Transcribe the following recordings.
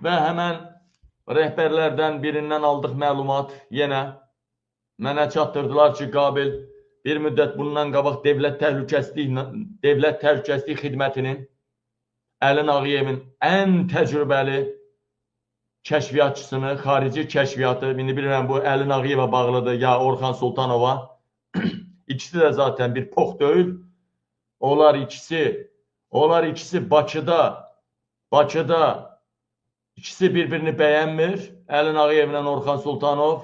Və həmən rəhbərlərdən birindən aldıq məlumat yenə mənə çatdırdılar ki, Qabil bir müddət bundan qabaq Dövlət Təhlükəsizlik Xidmətinin Əli Nağıyevin ən təcrübəli kəşfiyyatçısını, xarici kəşfiyyatı, indi bilirəm bu Əli Nağıyevə bağlıdır ya Orxan Sultanova, ikisi də zaten bir pox deyil. Onlar ikisi Bakıda ikisi bir-birini bəyənmir. Əli Nağıyevlə Orxan Sultanov.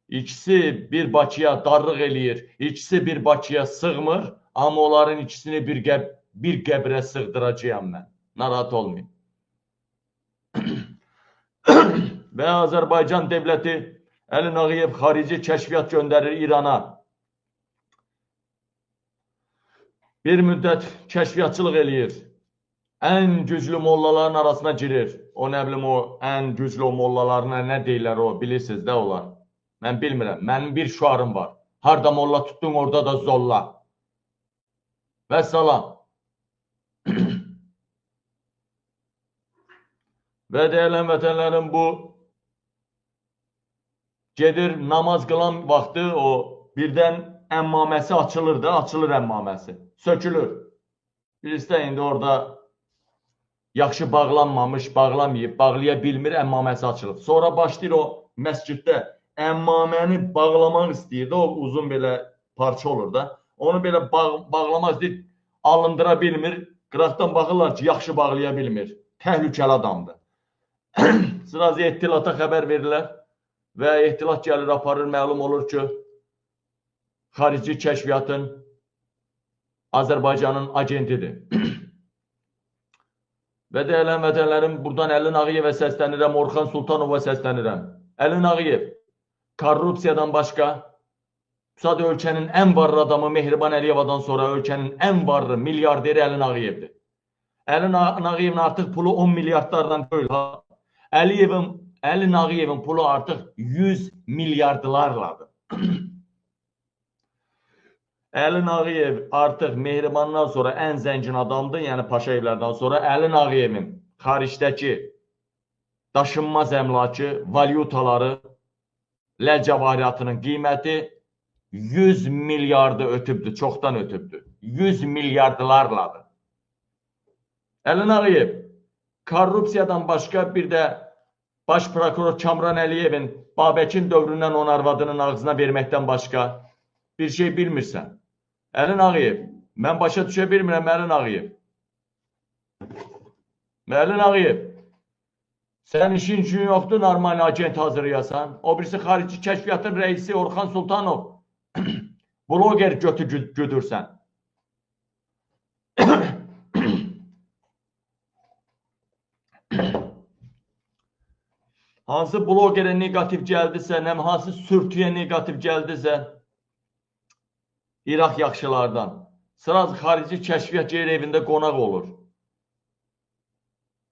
İkisi bir Bakıya darlıq eləyir. İkisi bir Bakıya sığmır. Amma onların ikisini bir qəbrə sığdıracağım mən. Narahat olmayın. Və Azərbaycan devləti Əli Nağıyev xarici kəşfiyyat göndərir İrana. Bir müddət kəşfiyyatçılıq eləyir. Ən güclü mollaların arasına girir. O nə bilim o ən güclü mollalarına nə deyirlər o bilirsiniz də onlar. Mən bilmirəm. Mənim bir şuarım var. Harda molla tutdun orada da zolla. Və salam. Və deyilən vətənlərin bu gedir namaz qılan vaxtı o birdən əmmaməsi açılır da, açılır əmmaməsi. Sökülür. Birisi də indi orada yaxşı bağlanmamış, bağlamayıb, bağlaya bilmir, əmmaməsi açılıb. Sonra başlayır o məsciddə əmmaməni bağlamaq istəyirdi, o uzun belə parça olur da. Onu belə bağlamaq istəyir, alındıra bilmir. Qıraqdan baxırlar ki, yaxşı bağlaya bilmir. Təhlükəli adamdır. Sırası ehtilata xəbər verirlər və ehtilat gəlir, aparır, məlum olur ki, xarici kəşfiyyatın Azərbaycanın agentidir. Və deyilən vətənlərim, buradan Əli Nağıyevə səslənirəm, Orxan Sultanova səslənirəm. Əli Nağıyev, korrupsiyadan başqa, müsadə ölkənin ən varlı adamı Mehriban Əliyevadan sonra ölkənin ən varlı milyarderi Əli Nağıyevdir. Əli Nağıyevin artıq pulu 10 milyardlardan deyil. Əli Nağıyevin pulu artıq 100 milyardlarladır. Əli Nağıyev artıq Mehribandan sonra ən zəngin adamdır, yəni Paşayevlərdən sonra. Əli Nağıyevin xaricdəki daşınmaz əmlakı, valyutaları, ləcəvariyyatının qiyməti 100 milyardı ötübdür, çoxdan ötübdür. 100 milyardlarladır. Əli Nağıyev korrupsiyadan başqa bir də Baş prokuror Kamran Əliyevin Babəkin dövründən onun arvadının ağzına verməkdən başqa bir şey bilmirsən. Əli Nağıyev, mən başa düşə bilmirəm Əli Nağıyev. Əli Nağıyev, sən işin üçün yoxdur, normal agent hazırlayasan. O birisi xarici kəşfiyyatın rəisi Orxan Sultanov. Bloger götürsən. Hansı blogerə negativ gəldisə, hansı sürtüyə negativ gəldisə, İraq yaxşılardan. Sırası xarici kəşfiyyat yer evində qonaq olur.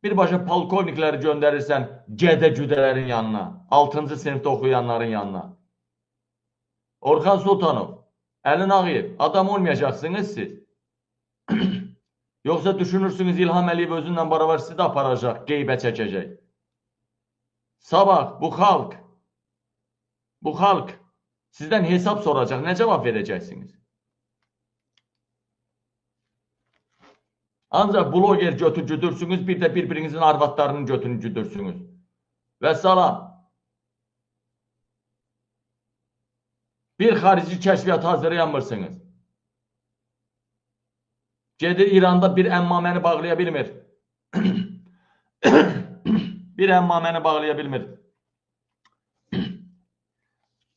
Birbaşa polkovnikləri göndərirsən gədə-güdələrin yanına, 6-cı sinifdə oxuyanların yanına. Orxan Sultanov, Əli Nağıyev, adam olmayacaqsınız siz. Yoxsa düşünürsünüz İlham Əliyev özündən baravar sizi də aparacaq, qeybə çəkəcək. Sabah bu xalq sizdən hesab soracaq, nə cavab verəcəksiniz? Ancaq bloger götürürsünüz, bir də bir-birinizin arvadlarının götürürsünüz. Və salam. Bir xarici kəşfiyyat hazırlayamırsınız. Gedir İranda bir əmmaməni bağlaya bilmir. Bir əmmaməni bağlaya bilmir.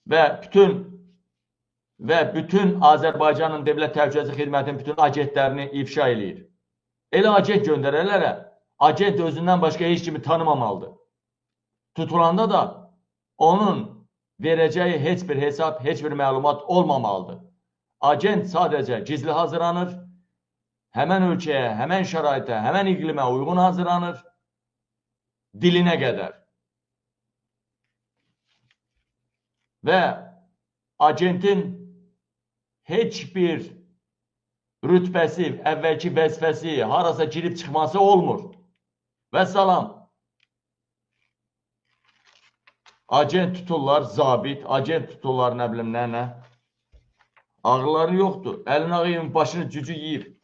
Və bütün Azərbaycanın Dövlət Təhlükəsizlik Xidmətinin bütün agentlərini ifşa eləyir. Elə agent göndərərlərə, agent özündən başqa heç kimi tanımamalıdır. Tutulanda da onun verəcəyi heç bir hesab, heç bir məlumat olmamalıdır. Agent sadəcə gizli hazırlanır, həmən ölkəyə, həmən şəraitə, həmən iqlimə uyğun hazırlanır, dilinə qədər. Və agentin heç bir rütbəsi, əvvəlki vəzifəsi, harasa girib çıxması olmur. Və salam. Agent tuturlar, zabit, agent tuturlar, nə bilim, nə. Ağılları yoxdur. Əlini ağ yeyib, başını cücü yeyib.